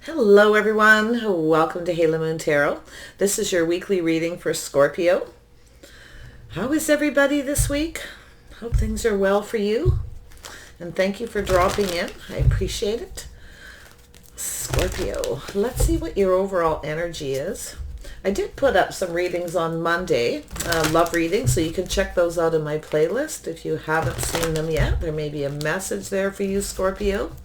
Hello everyone, welcome to Halo Moon Tarot. This is your weekly reading for Scorpio. How is everybody this week? Hope things are well for you. And thank you for dropping in. I appreciate it. Scorpio, let's see what your overall energy is. I did put up some readings on Monday, love readings, so you can check those out in my playlist if you haven't seen them yet. There may be a message there for you, Scorpio.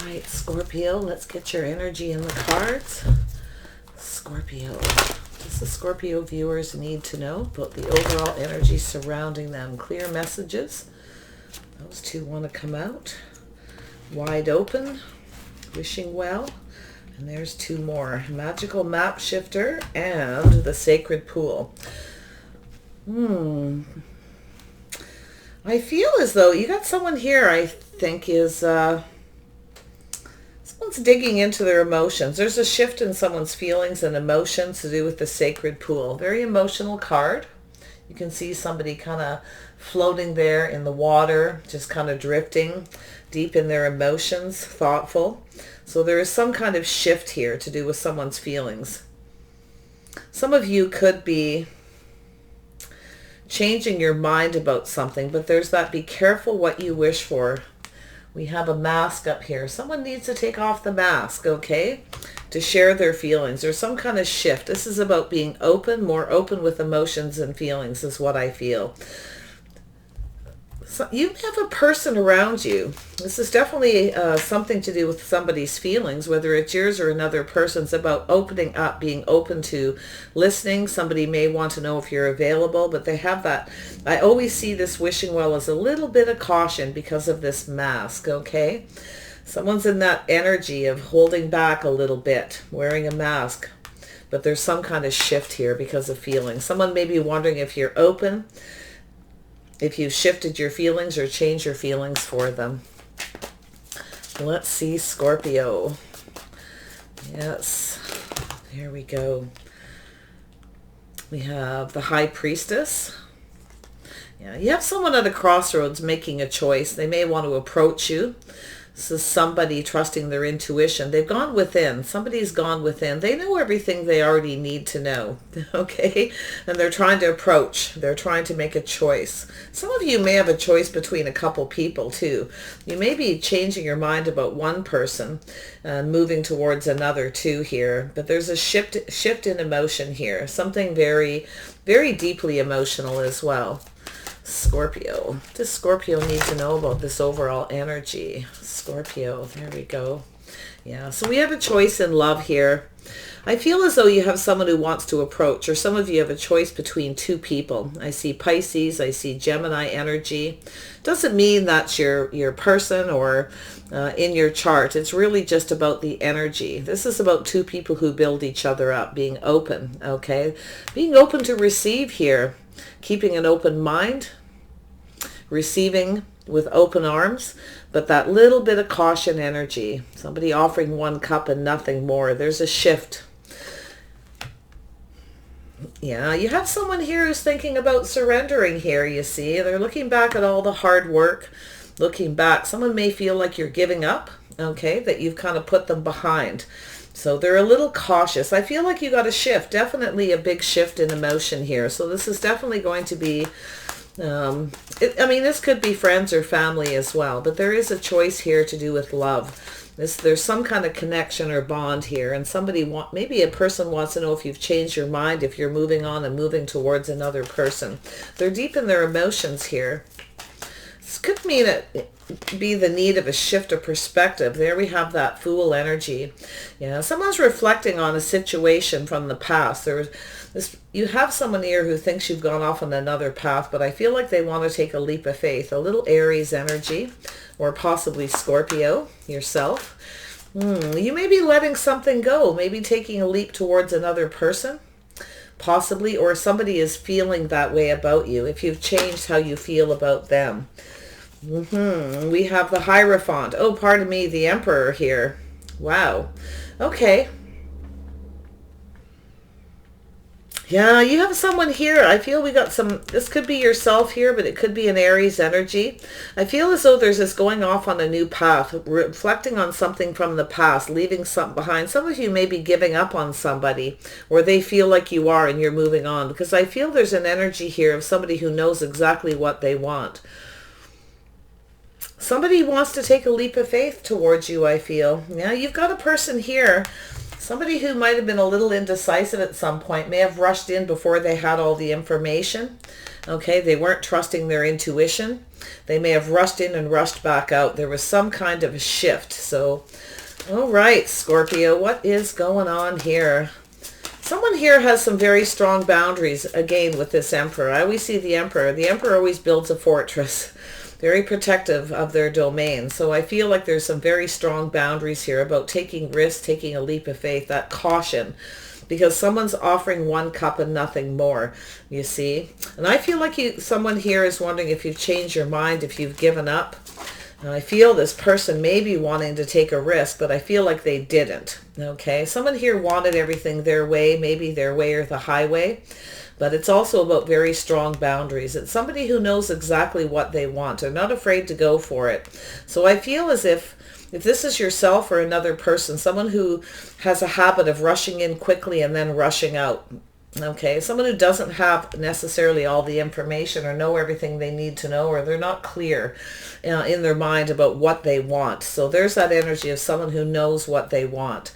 Alright, Scorpio, let's get your energy in the cards. Scorpio. What does the Scorpio viewers need to know about the overall energy surrounding them? Clear messages. Those two want to come out. Wide open. Wishing well. And there's two more. Magical map shifter and the sacred pool. I feel as though you got someone here I think is... someone's digging into their emotions. There's a shift in someone's feelings and emotions to do with the sacred pool. Very emotional card. You can see somebody kind of floating there in the water, just kind of drifting deep in their emotions, thoughtful. So there is some kind of shift here to do with someone's feelings. Some of you could be changing your mind about something, but there's that be careful what you wish for. We have a mask up here. Someone needs to take off the mask, okay? To share their feelings. There's some kind of shift. This is about being open, more open with emotions and feelings is what I feel. So you have a person around you. This is definitely something to do with somebody's feelings, whether it's yours or another person's, about opening up, being open to listening. Somebody may want to know if you're available, but they have that. I always see this wishing well as a little bit of caution because of this mask, okay? Someone's in that energy of holding back a little bit, wearing a mask, but there's some kind of shift here because of feelings. Someone may be wondering if you're open, if you've shifted your feelings or changed your feelings for them. Let's see, Scorpio. Yes, here we go. We have the High Priestess. Yeah, you have someone at a crossroads making a choice. They may want to approach you. This is somebody trusting their intuition. They've gone within. Somebody's gone within. They know everything they already need to know, okay? And they're trying to approach. They're trying to make a choice. Some of you may have a choice between a couple people, too. You may be changing your mind about one person and moving towards another, too, here. But there's a shift in emotion here. Something very, very deeply emotional as well. Scorpio. What does Scorpio need to know about this overall energy? Scorpio, there we go. Yeah, so we have a choice in love here. I feel as though you have someone who wants to approach, or some of you have a choice between two people. I see Pisces, I see Gemini energy. Doesn't mean that's your person or in your chart. It's really just about the energy. This is about two people who build each other up, being open, okay? Being open to receive here. Keeping an open mind, receiving with open arms, but that little bit of caution energy. Somebody offering one cup and nothing more. There's a shift. Yeah, you have someone here who's thinking about surrendering here, you see. They're looking back at all the hard work, looking back. Someone may feel like you're giving up, okay, that you've kind of put them behind. So they're a little cautious. I feel like you got a shift, definitely a big shift in emotion here. So this is definitely going to be, I mean, this could be friends or family as well, but there is a choice here to do with love. There's some kind of connection or bond here, and maybe a person wants to know if you've changed your mind, if you're moving on and moving towards another person. They're deep in their emotions here. This could mean be the need of a shift of perspective. There we have that Fool energy. Yeah, someone's reflecting on a situation from the past. You have someone here who thinks you've gone off on another path, but I feel like they want to take a leap of faith. A little Aries energy, or possibly Scorpio yourself. You may be letting something go, maybe taking a leap towards another person, possibly, or somebody is feeling that way about you, if you've changed how you feel about them. We have the Hierophant. Oh, pardon me, the Emperor here. Wow. Okay. Yeah, you have someone here. I feel we got some, this could be yourself here, but it could be an Aries energy. I feel as though there's this going off on a new path, reflecting on something from the past, leaving something behind. Some of you may be giving up on somebody, or they feel like you are and you're moving on, because I feel there's an energy here of somebody who knows exactly what they want. Somebody wants to take a leap of faith towards you, I feel. Yeah, you've got a person here. Somebody who might have been a little indecisive at some point may have rushed in before they had all the information. Okay, they weren't trusting their intuition. They may have rushed in and rushed back out. There was some kind of a shift. So, all right, Scorpio, what is going on here? Someone here has some very strong boundaries, again, with this Emperor. I always see the Emperor. The Emperor always builds a fortress. Very protective of their domain. So I feel like there's some very strong boundaries here about taking risks, taking a leap of faith, that caution, because someone's offering one cup and nothing more, you see. And I feel like someone here is wondering if you've changed your mind, if you've given up. And I feel this person may be wanting to take a risk, but I feel like they didn't. Okay, someone here wanted everything their way, maybe their way or the highway. But it's also about very strong boundaries. It's somebody who knows exactly what they want. They're not afraid to go for it. So I feel as if this is yourself or another person, someone who has a habit of rushing in quickly and then rushing out. Okay, someone who doesn't have necessarily all the information or know everything they need to know, or they're not clear in their mind about what they want. So there's that energy of someone who knows what they want.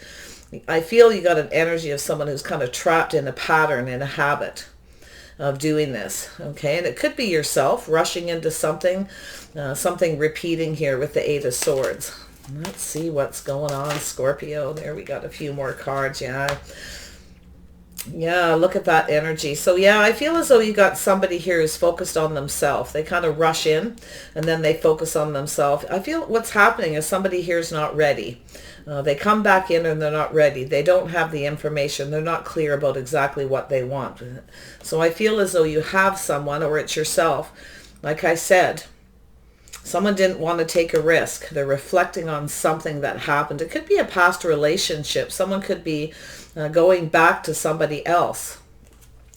I feel you got an energy of someone who's kind of trapped in a pattern, in a habit of doing this. Okay, and it could be yourself rushing into something, something repeating here with the Eight of Swords. Let's see what's going on, Scorpio. There, we got a few more cards. Yeah, look at that energy. So yeah, I feel as though you got somebody here who's focused on themselves. They kind of rush in and then they focus on themselves. I feel what's happening is somebody here is not ready. They come back in and they're not ready. They don't have the information. They're not clear about exactly what they want. So I feel as though you have someone, or it's yourself. Like I said, someone didn't want to take a risk. They're reflecting on something that happened. It could be a past relationship. Someone could be going back to somebody else.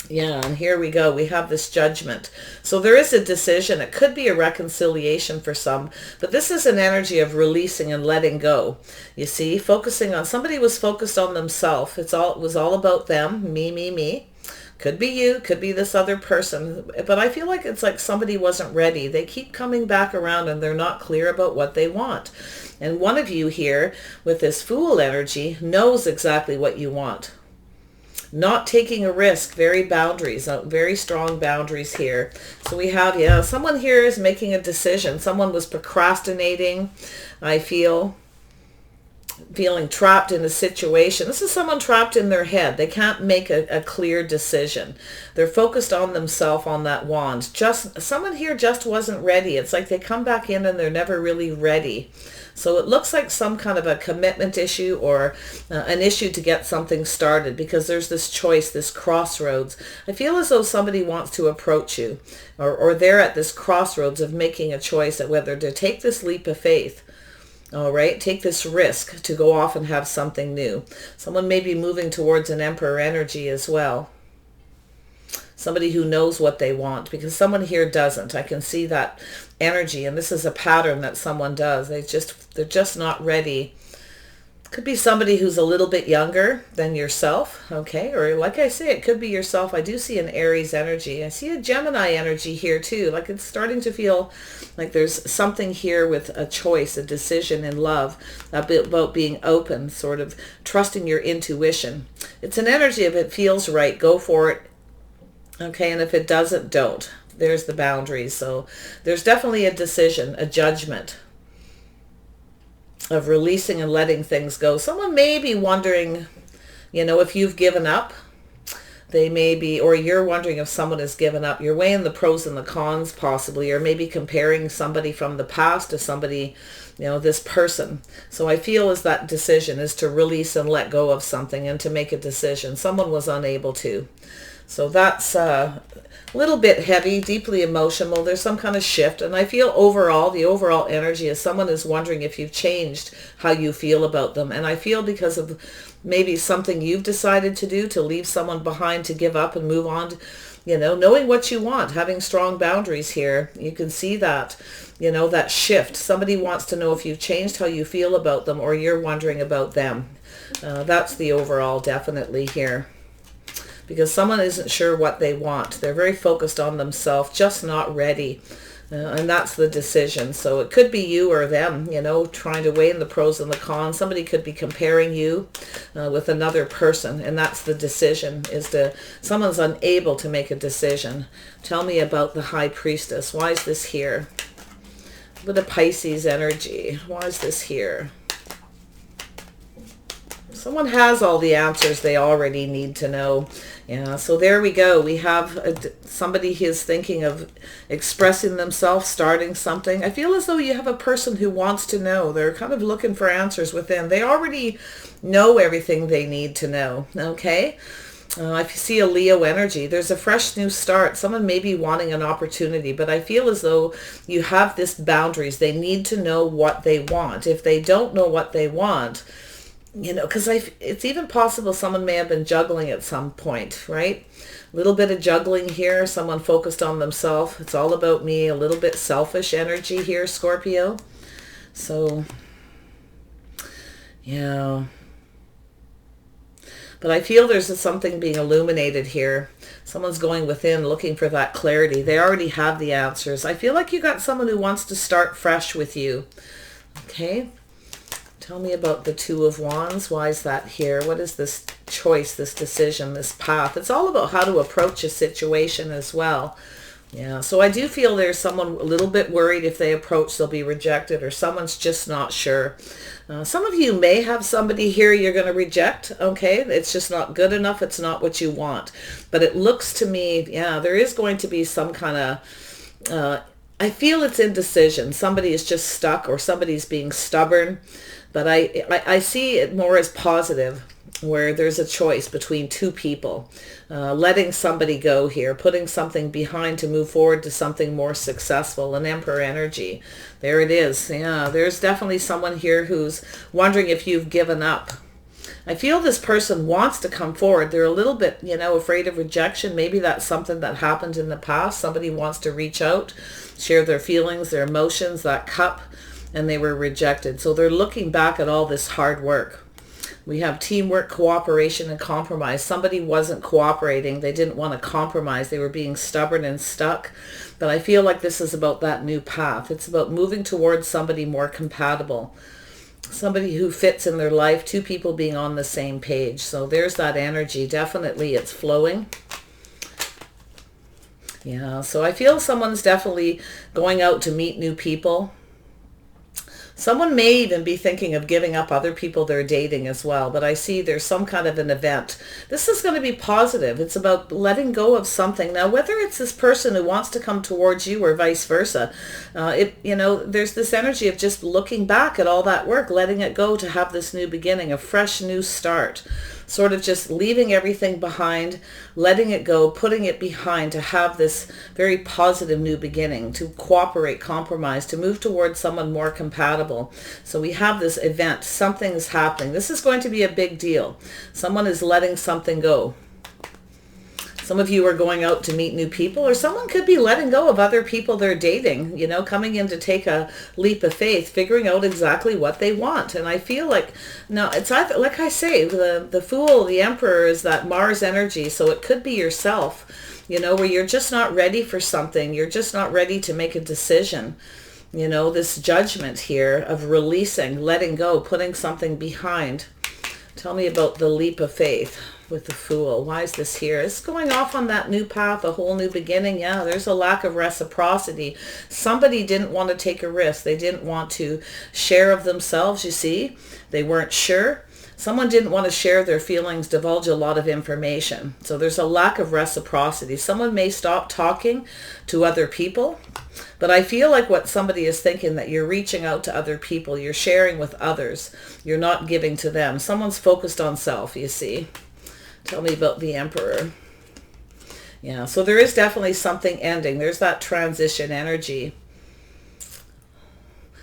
Yeah, and here we go. We have this Judgment. So there is a decision. It could be a reconciliation for some, but this is an energy of releasing and letting go. You see, focusing on, somebody was focused on themselves. It was all about them, me, me, me. Could be you, could be this other person, but I feel like it's like somebody wasn't ready. They keep coming back around and they're not clear about what they want. And one of you here with this Fool energy knows exactly what you want. Not taking a risk, very strong boundaries here. So we have, yeah, someone here is making a decision. Someone was procrastinating, I feel. Feeling trapped in a situation. This is someone trapped in their head. They can't make a clear decision. They're focused on themselves, on that wand. Someone here just wasn't ready. It's like they come back in and they're never really ready. So it looks like some kind of a commitment issue, or an issue to get something started, because there's this choice, this crossroads. I feel as though somebody wants to approach you, or they're at this crossroads of making a choice at whether to take this leap of faith. All right, take this risk to go off and have something new. Someone may be moving towards an Emperor energy as well. Somebody who knows what they want, because someone here doesn't. I can see that energy, and this is a pattern that someone does. They're just not ready. Could be somebody who's a little bit younger than yourself, okay? Or like I say, it could be yourself. I do see an Aries energy. I see a Gemini energy here too. Like it's starting to feel like there's something here with a choice, a decision in love, about being open, sort of trusting your intuition. It's an energy of it feels right, go for it, okay? And if it doesn't, don't. There's the boundaries. So there's definitely a decision, a judgment of releasing and letting things go. Someone may be wondering, if you've given up. They may be, or you're wondering if someone has given up. You're weighing the pros and the cons possibly, or maybe comparing somebody from the past to somebody, this person. So I feel as that decision is to release and let go of something and to make a decision. Someone was unable to. So that's a little bit heavy, deeply emotional. There's some kind of shift. And I feel overall, the overall energy is someone is wondering if you've changed how you feel about them. And I feel because of maybe something you've decided to do, to leave someone behind, to give up and move on, knowing what you want, having strong boundaries here. You can see that, that shift. Somebody wants to know if you've changed how you feel about them, or you're wondering about them. That's the overall definitely here. Because someone isn't sure what they want. They're very focused on themselves, just not ready. And that's the decision. So it could be you or them, trying to weigh in the pros and the cons. Somebody could be comparing you with another person. And that's the decision, someone's unable to make a decision. Tell me about the High Priestess. Why is this here? With the Pisces energy. Why is this here? Someone has all the answers they already need to know. Yeah, so there we go. We have somebody who is thinking of expressing themselves, starting something. I feel as though you have a person who wants to know. They're kind of looking for answers within. They already know everything they need to know, okay? I see a Leo energy. There's a fresh new start. Someone may be wanting an opportunity, but I feel as though you have this boundaries. They need to know what they want. If they don't know what they want, because it's even possible someone may have been juggling at some point, right? A little bit of juggling here, someone focused on themselves. It's all about me, a little bit selfish energy here, Scorpio. So, yeah. But I feel there's something being illuminated here. Someone's going within looking for that clarity. They already have the answers. I feel like you got someone who wants to start fresh with you. Okay. Tell me about the Two of Wands. Why is that here? What is this choice, this decision, this path? It's all about how to approach a situation as well. Yeah, so I do feel there's someone a little bit worried if they approach, they'll be rejected, or someone's just not sure. Some of you may have somebody here you're going to reject, okay? It's just not good enough. It's not what you want. But it looks to me, yeah, there is going to be some kind of, I feel it's indecision. Somebody is just stuck, or somebody's being stubborn. But I see it more as positive, where there's a choice between two people, letting somebody go here, putting something behind to move forward to something more successful, an Emperor energy. There it is. Yeah, there's definitely someone here who's wondering if you've given up. I feel this person wants to come forward. They're a little bit, afraid of rejection. Maybe that's something that happened in the past. Somebody wants to reach out, share their feelings, their emotions, that cup, and they were rejected. So they're looking back at all this hard work. We have teamwork, cooperation, and compromise. Somebody wasn't cooperating. They didn't want to compromise. They were being stubborn and stuck. But I feel like this is about that new path. It's about moving towards somebody more compatible, somebody who fits in their life, two people being on the same page. So there's that energy. Definitely it's flowing. Yeah, so I feel someone's definitely going out to meet new people. Someone may even be thinking of giving up other people they're dating as well, but I see there's some kind of an event. This is going to be positive. It's about letting go of something. Now, whether it's this person who wants to come towards you or vice versa, there's this energy of just looking back at all that work, letting it go to have this new beginning, a fresh new start. Sort of just leaving everything behind, letting it go, putting it behind to have this very positive new beginning, to cooperate, compromise, to move towards someone more compatible. So we have this event. Something is happening. This is going to be a big deal. Someone is letting something go. Some of you are going out to meet new people, or someone could be letting go of other people they're dating, coming in to take a leap of faith, figuring out exactly what they want. And I feel like, now it's either, like I say, the Fool, the Emperor is that Mars energy. So it could be yourself, where you're just not ready for something. You're just not ready to make a decision. This judgment here of releasing, letting go, putting something behind. Tell me about the leap of faith with the Fool. Why is this here? It's going off on that new path, a whole new beginning. Yeah, there's a lack of reciprocity. Somebody didn't want to take a risk. They didn't want to share of themselves, you see. They weren't sure. Someone didn't want to share their feelings, divulge a lot of information. So there's a lack of reciprocity. Someone may stop talking to other people, but I feel like what somebody is thinking, that you're reaching out to other people, you're sharing with others, you're not giving to them. Someone's focused on self, you see. Tell me about the Emperor. Yeah, so there is definitely something ending. There's that transition energy.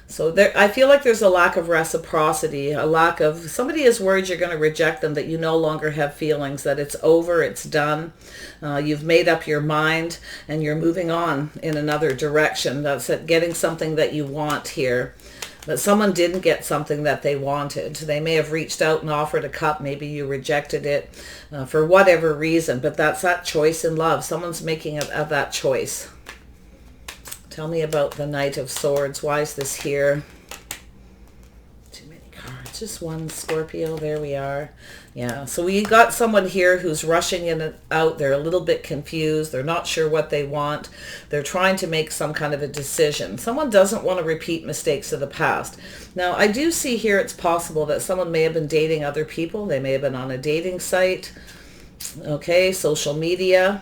So there, I feel like there's a lack of reciprocity, a lack of, somebody is worried you're going to reject them, that you no longer have feelings, that it's over, it's done. You've made up your mind and you're moving on in another direction. That's it, getting something that you want here. That someone didn't get something that they wanted. They may have reached out and offered a cup. Maybe you rejected it for whatever reason, but that's that choice in love. Someone's making of that choice. Tell me about the Knight of Swords. Why is this here? Too many cards. Just one, Scorpio. There we are. Yeah, so we got someone here who's rushing in and out. They're a little bit confused. They're not sure what they want. They're trying to make some kind of a decision. Someone doesn't want to repeat mistakes of the past. Now, I do see here it's possible that someone may have been dating other people. They may have been on a dating site. Okay, social media.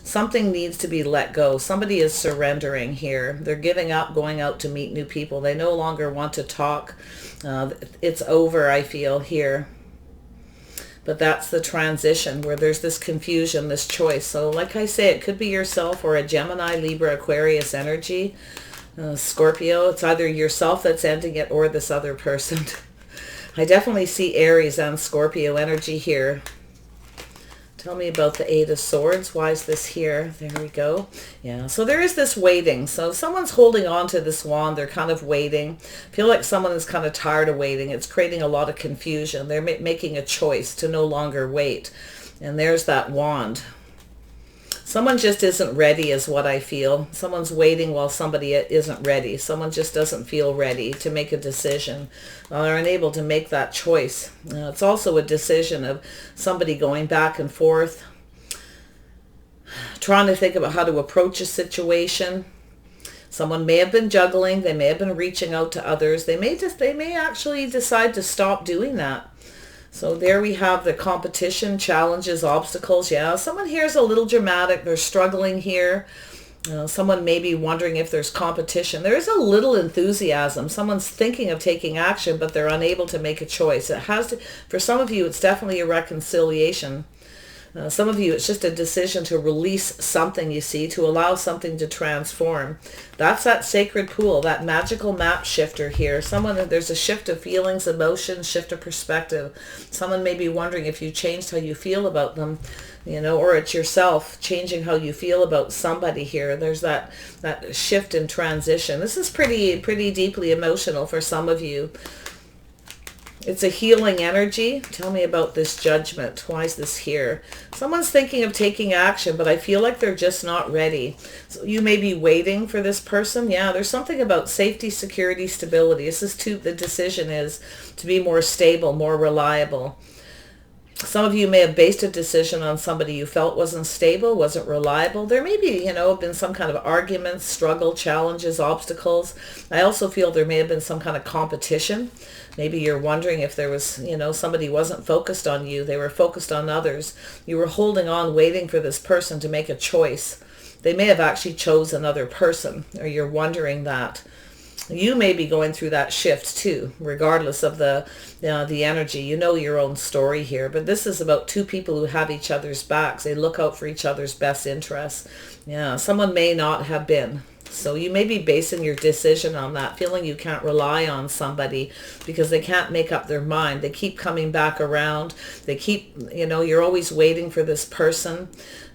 Something needs to be let go. Somebody is surrendering here. They're giving up, going out to meet new people. They no longer want to talk. It's over, I feel, here. But that's the transition where there's this confusion, this choice. So like I say, it could be yourself or a Gemini, Libra, Aquarius energy. Scorpio, it's either yourself that's ending it or this other person. I definitely see Aries and Scorpio energy here. Tell me about the Eight of Swords. Why is this here? There we go. Yeah, so there is this waiting. So someone's holding on to this wand. They're kind of waiting. I feel like someone is kind of tired of waiting. It's creating a lot of confusion. They're making a choice to no longer wait. And there's that wand. Someone just isn't ready is what I feel. Someone's waiting while somebody isn't ready. Someone just doesn't feel ready to make a decision. They're unable to make that choice. It's also a decision of somebody going back and forth, trying to think about how to approach a situation. Someone may have been juggling. They may have been reaching out to others. They may actually decide to stop doing that. So there we have the competition, challenges, obstacles. Yeah, someone here is a little dramatic. They're struggling here. Someone may be wondering if there's competition. There is a little enthusiasm. Someone's thinking of taking action, but they're unable to make a choice. It has to, for some of you, it's definitely a reconciliation. Some of you, it's just a decision to release something, you see, to allow something to transform. That's that sacred pool, that magical map shifter here. There's a shift of feelings, emotions, shift of perspective. Someone may be wondering if you changed how you feel about them, you know, or it's yourself changing how you feel about somebody here. There's that shift and transition. This is pretty deeply emotional for some of you. It's a healing energy. Tell me about this Judgment. Why is this here? Someone's thinking of taking action, but I feel like they're just not ready. So you may be waiting for this person. Yeah, there's something about safety, security, stability. The decision is to be more stable, more reliable. Some of you may have based a decision on somebody you felt wasn't stable, wasn't reliable. There may be, been some kind of arguments, struggle, challenges, obstacles. I also feel there may have been some kind of competition. Maybe you're wondering if there was, somebody wasn't focused on you. They were focused on others. You were holding on, waiting for this person to make a choice. They may have actually chosen another person, or you're wondering that. You may be going through that shift too, regardless of the energy. You know your own story here, but this is about two people who have each other's backs. They look out for each other's best interests. Yeah, someone may not have been. So you may be basing your decision on that, feeling you can't rely on somebody because they can't make up their mind. They keep coming back around. They keep, you're always waiting for this person.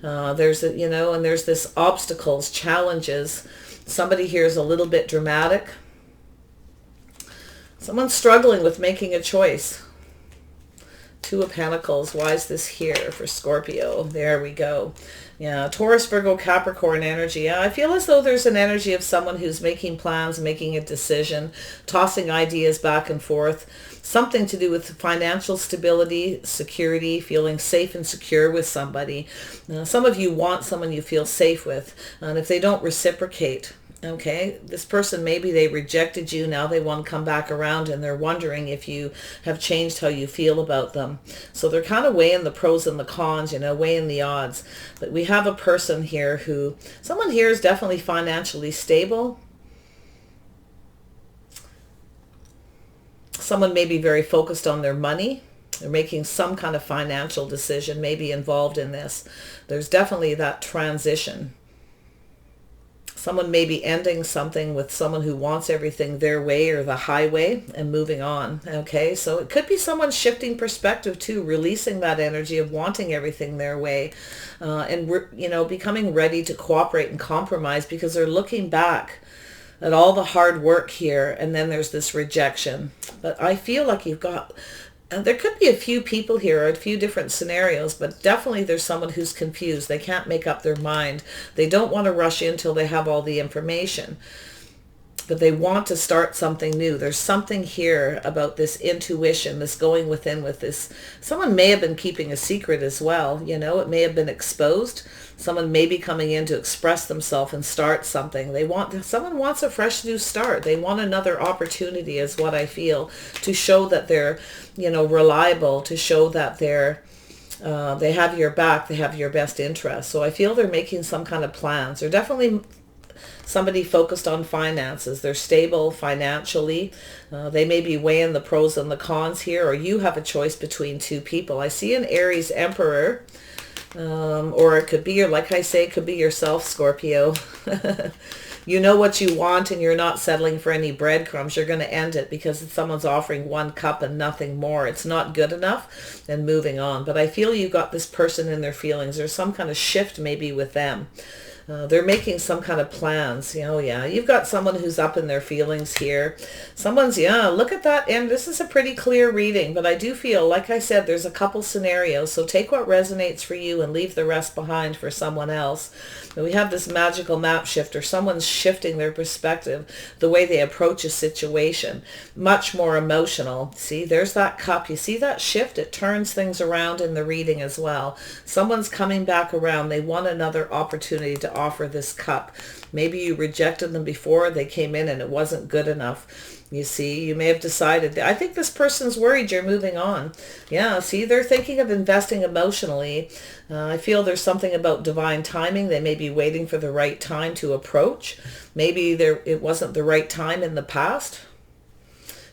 And there's this obstacles, challenges. Somebody here is a little bit dramatic. Someone's struggling with making a choice. Two of Pentacles. Why is this here for Scorpio? There we go. Yeah, Taurus, Virgo, Capricorn energy. Yeah, I feel as though there's an energy of someone who's making plans, making a decision, tossing ideas back and forth. Something to do with financial stability, security, feeling safe and secure with somebody. Some of you want someone you feel safe with. And if they don't reciprocate, okay, this person, maybe they rejected you. Now they want to come back around and they're wondering if you have changed how you feel about them. So they're kind of weighing the pros and the cons, weighing the odds. But we have a person here someone here is definitely financially stable. Someone may be very focused on their money. They're making some kind of financial decision, maybe involved in this. There's definitely that transition. Someone may be ending something with someone who wants everything their way or the highway and moving on. Okay, so it could be someone shifting perspective too, releasing that energy of wanting everything their way, and becoming ready to cooperate and compromise because they're looking back at all the hard work here, and then there's this rejection. But I feel like you've got, and there could be a few people here, or a few different scenarios, but definitely there's someone who's confused. They can't make up their mind. They don't want to rush in till they have all the information, but they want to start something new. There's something here about this intuition, this going within with this. Someone may have been keeping a secret as well. It may have been exposed. Someone may be coming in to express themselves and start something. Someone wants a fresh new start. They want another opportunity is what I feel, to show that they're, reliable, to show that they have your back, they have your best interest. So I feel they're making some kind of plans. They're definitely somebody focused on finances. They're stable financially. They may be weighing the pros and the cons here, or you have a choice between two people. I see an Aries Emperor, or it could be like I say, it could be yourself, Scorpio. You know what you want and you're not settling for any breadcrumbs. You're going to end it because someone's offering 1 cup and nothing more. It's not good enough, and moving on. But I feel you got this person in their feelings. There's some kind of shift maybe with them. They're making some kind of plans. Yeah, you've got someone who's up in their feelings here. Someone's, look at that. And this is a pretty clear reading, but I do feel, like I said, there's a couple scenarios. So take what resonates for you and leave the rest behind for someone else. And we have this magical map shifter. Someone's shifting their perspective, the way they approach a situation. Much more emotional. See, there's that cup. You see that shift? It turns things around in the reading as well. Someone's coming back around. They want another opportunity to offer this cup. Maybe you rejected them before. They came in and it wasn't good enough. You see, you may have decided, I think this person's worried you're moving on. Yeah, see, they're thinking of investing emotionally. I feel there's something about divine timing. They may be waiting for the right time to approach. Maybe it wasn't the right time in the past.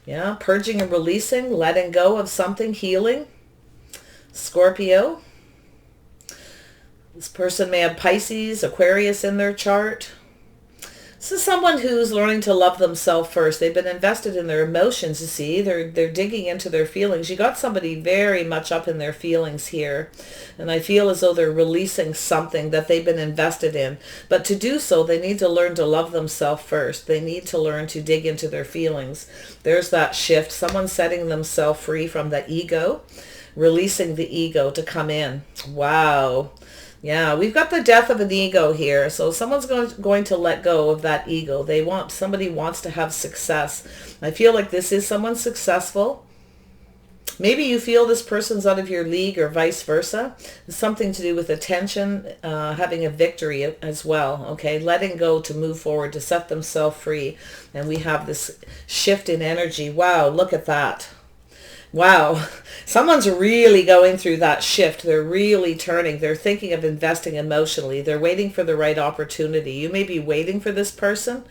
Yeah, purging and releasing, letting go of something, healing. Scorpio. This person may have Pisces, Aquarius in their chart. This is someone who's learning to love themselves first. They've been invested in their emotions, you see. They're digging into their feelings. You got somebody very much up in their feelings here. And I feel as though they're releasing something that they've been invested in. But to do so, they need to learn to love themselves first. They need to learn to dig into their feelings. There's that shift. Someone setting themselves free from the ego, releasing the ego to come in. Wow. Yeah, we've got the death of an ego here. So someone's going to let go of that ego. Somebody wants to have success. I feel like this is someone successful. Maybe you feel this person's out of your league or vice versa. It's something to do with attention, having a victory as well. Okay, letting go to move forward, to set themselves free. And we have this shift in energy. Wow, look at that. Wow, someone's really going through that shift. They're really turning. They're thinking of investing emotionally. They're waiting for the right opportunity. You may be waiting for this person.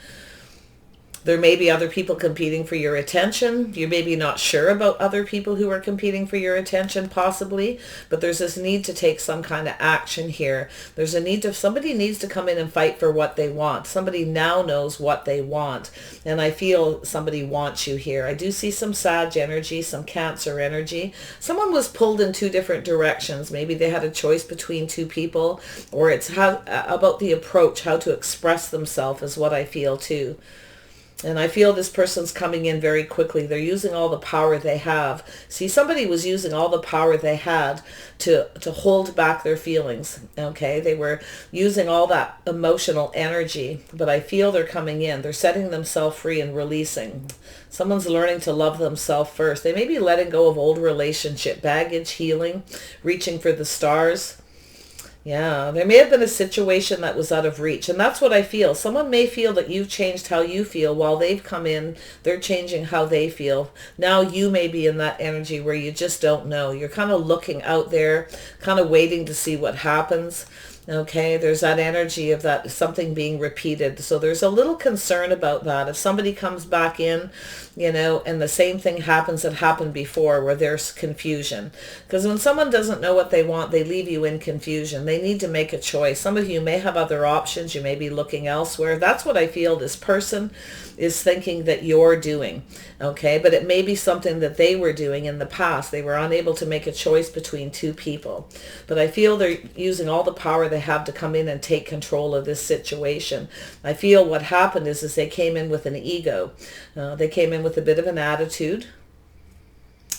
There may be other people competing for your attention. You may be not sure about other people who are competing for your attention, possibly, but there's this need to take some kind of action here. There's a need to, somebody needs to come in and fight for what they want. Somebody now knows what they want, and I feel somebody wants you here. I do see some Sag energy, some Cancer energy. Someone was pulled in two different directions. Maybe they had a choice between two people, or it's how about the approach, how to express themselves is what I feel too. And I feel this person's coming in very quickly. They're using all the power they have. See, somebody was using all the power they had to hold back their feelings. Okay, they were using all that emotional energy, but I feel they're coming in. They're setting themselves free and releasing. Someone's learning to love themselves first. They may be letting go of old relationship baggage, healing, reaching for the stars. Yeah, there may have been a situation that was out of reach, and that's what I feel. Someone may feel that you've changed how you feel while they've come in. They're changing how they feel. Now you may be in that energy where you just don't know. You're kind of looking out there, kind of waiting to see what happens. Okay, there's that energy of that something being repeated. So there's a little concern about that. If somebody comes back in, and the same thing happens that happened before where there's confusion. Because when someone doesn't know what they want, they leave you in confusion. They need to make a choice. Some of you may have other options. You may be looking elsewhere. That's what I feel this person is thinking that you're doing. Okay, but it may be something that they were doing in the past. They were unable to make a choice between two people. But I feel they're using all the power they have to come in and take control of this situation. I feel what happened is they came in with an ego. They came in with a bit of an attitude.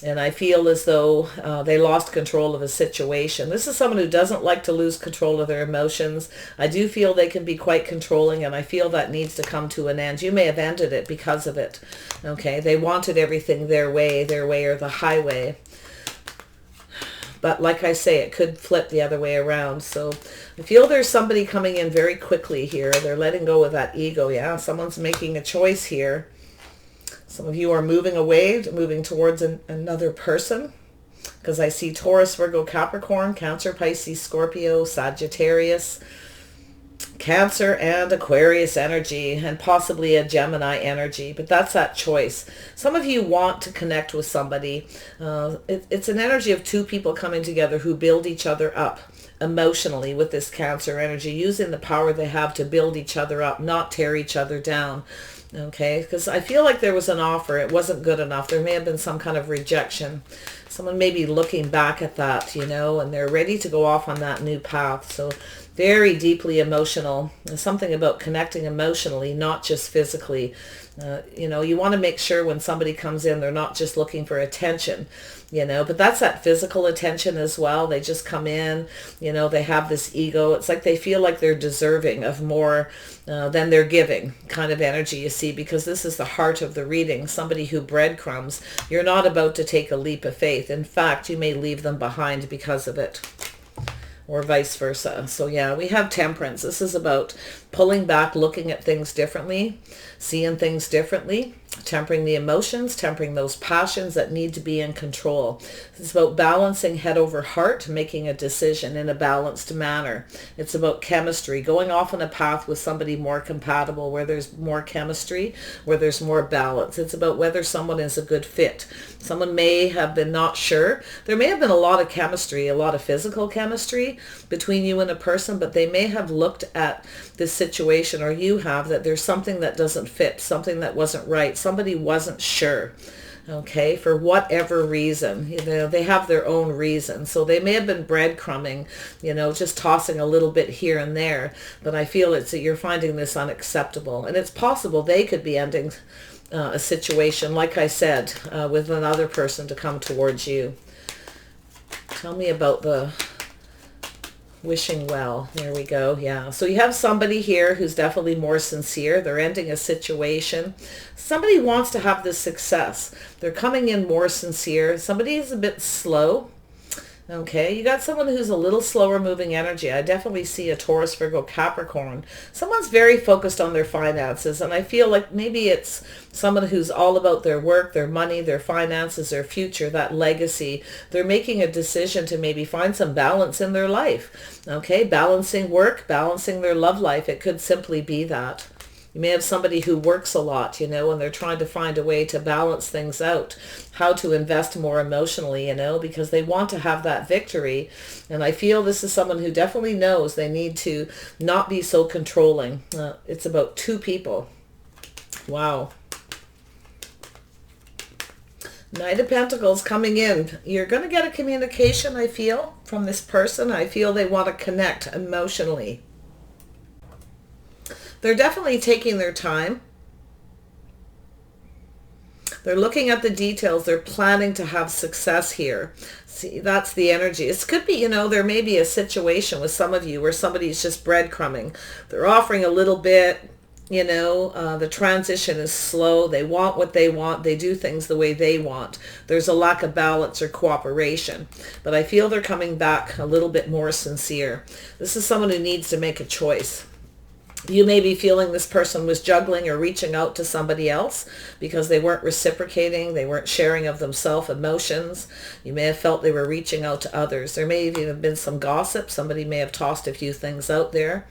And I feel as though they lost control of a situation. This is someone who doesn't like to lose control of their emotions. I do feel they can be quite controlling, and I feel that needs to come to an end. You may have ended it because of it. Okay, they wanted everything their way or the highway. But like I say, it could flip the other way around. So I feel there's somebody coming in very quickly here. They're letting go of that ego. Yeah, someone's making a choice here. Some of you are moving away, moving towards another person, because I see Taurus, Virgo, Capricorn, Cancer, Pisces, Scorpio, Sagittarius, Cancer, and Aquarius energy, and possibly a Gemini energy. But that's that choice. Some of you want to connect with somebody. It's an energy of two people coming together who build each other up emotionally with this Cancer energy, using the power they have to build each other up, not tear each other down. Okay, because I feel like there was an offer. It wasn't good enough. There may have been some kind of rejection. Someone may be looking back at that, and they're ready to go off on that new path. So very deeply emotional. There's something about connecting emotionally, not just physically. You want to make sure when somebody comes in, they're not just looking for attention, but that's that physical attention as well. They just come in, they have this ego. It's like they feel like they're deserving of more than they're giving kind of energy, you see, because this is the heart of the reading. Somebody who breadcrumbs, you're not about to take a leap of faith. In fact, you may leave them behind because of it, or vice versa. So yeah, we have Temperance. This is about pulling back, looking at things differently, seeing things differently, tempering the emotions, tempering those passions that need to be in control. It's about balancing head over heart, making a decision in a balanced manner. It's about chemistry, going off on a path with somebody more compatible, where there's more chemistry, where there's more balance. It's about whether someone is a good fit. Someone may have been not sure. There may have been a lot of chemistry, a lot of physical chemistry between you and a person, but they may have looked at this situation, or you have, that there's something that doesn't fit, something that wasn't right. Somebody wasn't sure, okay, for whatever reason. They have their own reason. So they may have been breadcrumbing, just tossing a little bit here and there. But I feel it's that you're finding this unacceptable. And it's possible they could be ending a situation, like I said, with another person to come towards you. Tell me about the wishing well. There we go. Yeah. So you have somebody here who's definitely more sincere. They're ending a situation. Somebody wants to have this success. They're coming in more sincere. Somebody is a bit slow. Okay, you got someone who's a little slower moving energy. I definitely see a Taurus, Virgo, Capricorn. Someone's very focused on their finances, and I feel like maybe it's someone who's all about their work, their money, their finances, their future, that legacy. They're making a decision to maybe find some balance in their life. Okay, balancing work, balancing their love life. It could simply be that. You may have somebody who works a lot, and they're trying to find a way to balance things out, how to invest more emotionally, because they want to have that victory. And I feel this is someone who definitely knows they need to not be so controlling. It's about two people. Wow. Knight of Pentacles coming in. You're going to get a communication, I feel, from this person. I feel they want to connect emotionally. They're definitely taking their time. They're looking at the details. They're planning to have success here. See, that's the energy. It could be, there may be a situation with some of you where somebody's just breadcrumbing. They're offering a little bit, the transition is slow. They want what they want. They do things the way they want. There's a lack of balance or cooperation. But I feel they're coming back a little bit more sincere. This is someone who needs to make a choice. You may be feeling this person was juggling or reaching out to somebody else because they weren't reciprocating, they weren't sharing of themselves emotions. You may have felt they were reaching out to others. There may have even been some gossip. Somebody may have tossed a few things out there.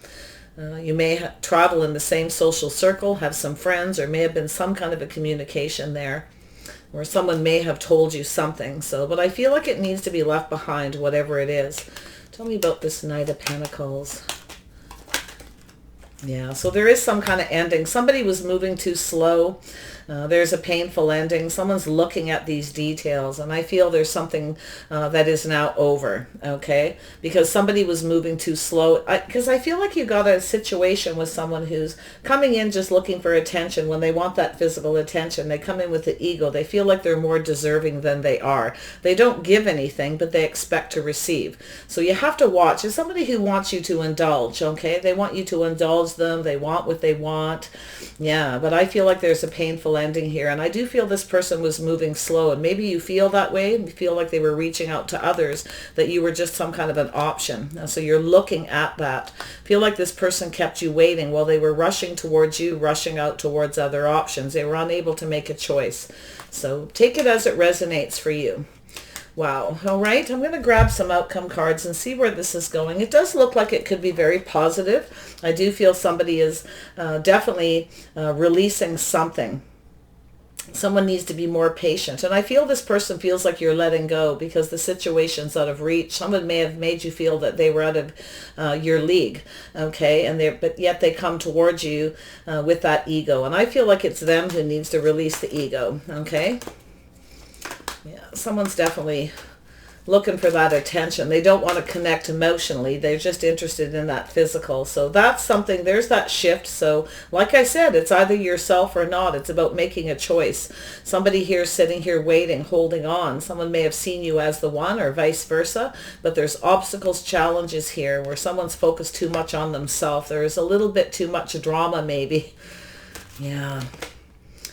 You may travel in the same social circle, have some friends, or may have been some kind of a communication there, or someone may have told you something. But I feel like it needs to be left behind, whatever it is. Tell me about this Knight of Pentacles. Yeah, so there is some kind of ending. Somebody was moving too slow. There's a painful ending. Someone's looking at these details, and I feel there's something that is now over, okay? Because somebody was moving too slow. Because I feel like you got a situation with someone who's coming in just looking for attention. When they want that physical attention, they come in with the ego. They feel like they're more deserving than they are. They don't give anything, but they expect to receive. So you have to watch. It's somebody who wants you to indulge, okay? They want you to indulge them. They want what they want. Yeah, but I feel like there's a painful ending here, and I do feel this person was moving slow, and maybe you feel that way. You feel like they were reaching out to others, that you were just some kind of an option. So you're looking at that. Feel like this person kept you waiting while they were rushing towards you, rushing out towards other options. They were unable to make a choice. So take it as it resonates for you. Wow. All right. I'm going to grab some outcome cards and see where this is going. It does look like it could be very positive. I do feel somebody is definitely releasing something. Someone needs to be more patient. And I feel this person feels like you're letting go because the situation's out of reach. Someone may have made you feel that they were out of your league. Okay. But yet they come towards you with that ego. And I feel like it's them who needs to release the ego. Okay. Yeah, someone's definitely looking for that attention. They don't want to connect emotionally. They're just interested in that physical. So that's something, there's that shift. So like I said, it's either yourself or not. It's about making a choice. Somebody here sitting here waiting, holding on. Someone may have seen you as the one or vice versa, but there's obstacles, challenges here where someone's focused too much on themselves. There is a little bit too much drama maybe. Yeah.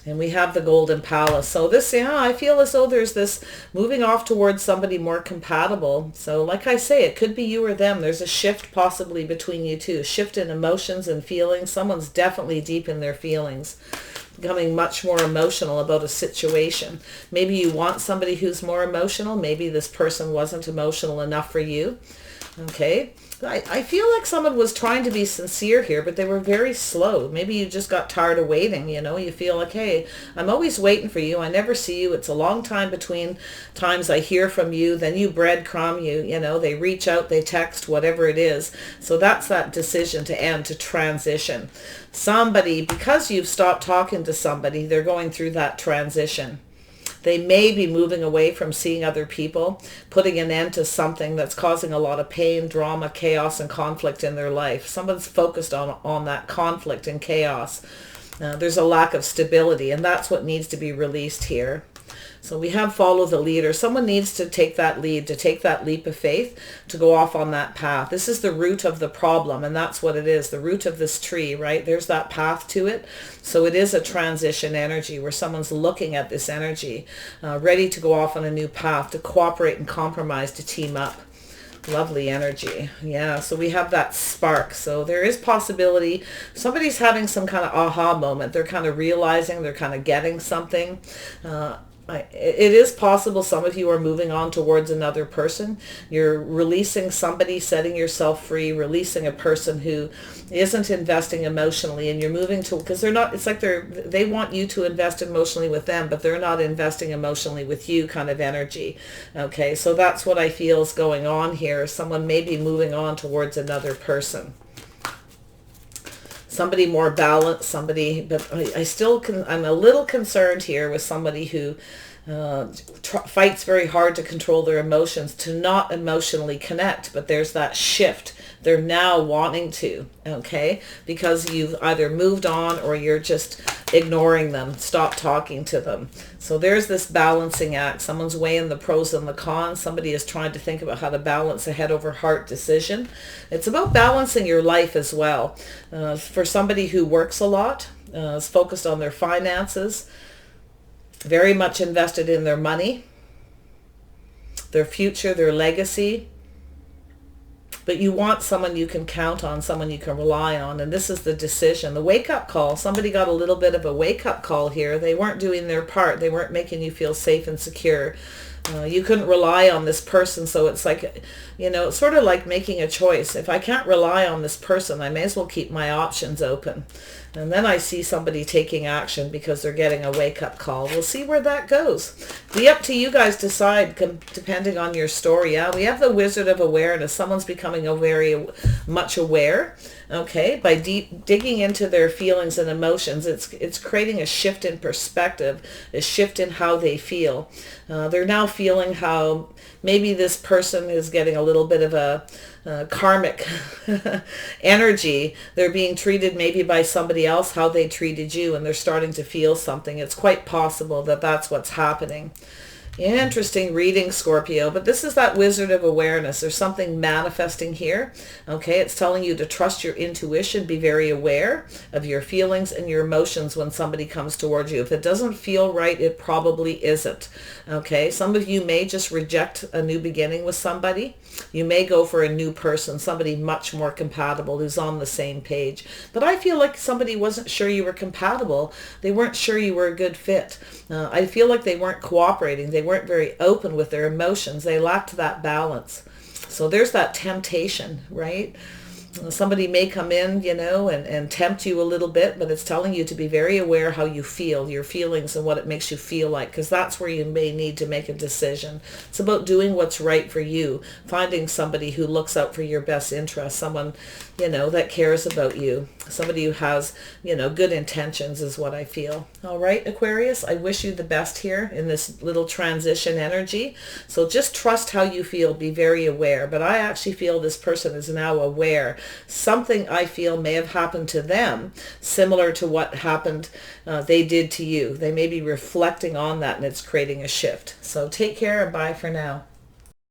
And we have the Golden Palace. So this, yeah, I feel as though there's this moving off towards somebody more compatible. So like I say, it could be you or them. There's a shift possibly between you two. Shift in emotions and feelings. Someone's definitely deep in their feelings, becoming much more emotional about a situation. Maybe you want somebody who's more emotional. Maybe this person wasn't emotional enough for you. Okay. I feel like someone was trying to be sincere here, but they were very slow. Maybe you just got tired of waiting, you know. You feel like, hey, I'm always waiting for you. I never see you. It's a long time between times I hear from you. Then you breadcrumb, you know, they reach out, they text, whatever it is. So that's that decision to end, to transition. Somebody, because you've stopped talking to somebody, they're going through that transition. They may be moving away from seeing other people, putting an end to something that's causing a lot of pain, drama, chaos, and conflict in their life. Someone's focused on that conflict and chaos. There's a lack of stability, and that's what needs to be released here. So we have follow the leader. Someone needs to take that lead, to take that leap of faith, to go off on that path. This is the root of the problem, and that's what it is, the root of this tree, right? There's that path to it. So it is a transition energy where someone's looking at this energy, ready to go off on a new path, to cooperate and compromise, to team up. Lovely energy. Yeah, so we have that spark. So there is possibility somebody's having some kind of aha moment. They're kind of realizing, they're kind of getting something. It is possible some of you are moving on towards another person. You're releasing somebody, setting yourself free, releasing a person who isn't investing emotionally, and you're moving to, because they're not, it's like they want you to invest emotionally with them, but they're not investing emotionally with you, kind of energy. Okay, so that's what I feel is going on here. Someone may be moving on towards another person. Somebody more balanced, somebody, but I'm a little concerned here with somebody who fights very hard to control their emotions, to not emotionally connect, but there's that shift. They're now wanting to, okay, because you've either moved on or you're just ignoring them, stop talking to them. So there's this balancing act. Someone's weighing the pros and the cons. Somebody is trying to think about how to balance a head over heart decision. It's about balancing your life as well. For somebody who works a lot, is focused on their finances, very much invested in their money, their future, their legacy. but you want someone you can count on, someone you can rely on. And this is the decision, the wake-up call. Somebody got a little bit of a wake-up call here. They weren't doing their part. They weren't making you feel safe and secure. You couldn't rely on this person, so it's like, it's sort of like making a choice. If I can't rely on this person, I may as well keep my options open. And then I see somebody taking action because they're getting a wake-up call. We'll see where that goes. Be up to you guys decide, depending on your story. Yeah, we have the Wizard of Awareness. Someone's becoming very much aware, okay, by digging into their feelings and emotions. It's creating a shift in perspective, a shift in how they feel. They're now feeling how maybe this person is getting a little bit of a karmic energy. They're being treated maybe by somebody else how they treated you, and they're starting to feel something. It's quite possible that that's what's happening. Interesting reading, Scorpio, but this is that Wizard of Awareness. There's something manifesting here, okay? It's telling you to trust your intuition, be very aware of your feelings and your emotions when somebody comes towards you. If it doesn't feel right, it probably isn't, okay? Some of you may just reject a new beginning with somebody. You may go for a new person, somebody much more compatible who's on the same page. But I feel like somebody wasn't sure you were compatible. They weren't sure you were a good fit. I feel like they weren't cooperating. They weren't very open with their emotions. They lacked that balance. So there's that temptation, right? Somebody may come in, and tempt you a little bit, but it's telling you to be very aware how you feel, your feelings and what it makes you feel like, because that's where you may need to make a decision. It's about doing what's right for you, finding somebody who looks out for your best interest, someone, that cares about you, somebody who has, good intentions is what I feel. All right, Aquarius, I wish you the best here in this little transition energy. So just trust how you feel, be very aware. But I actually feel this person is now aware. Something I feel may have happened to them similar to what happened they did to you. They may be reflecting on that, and it's creating a shift. So take care and bye for now.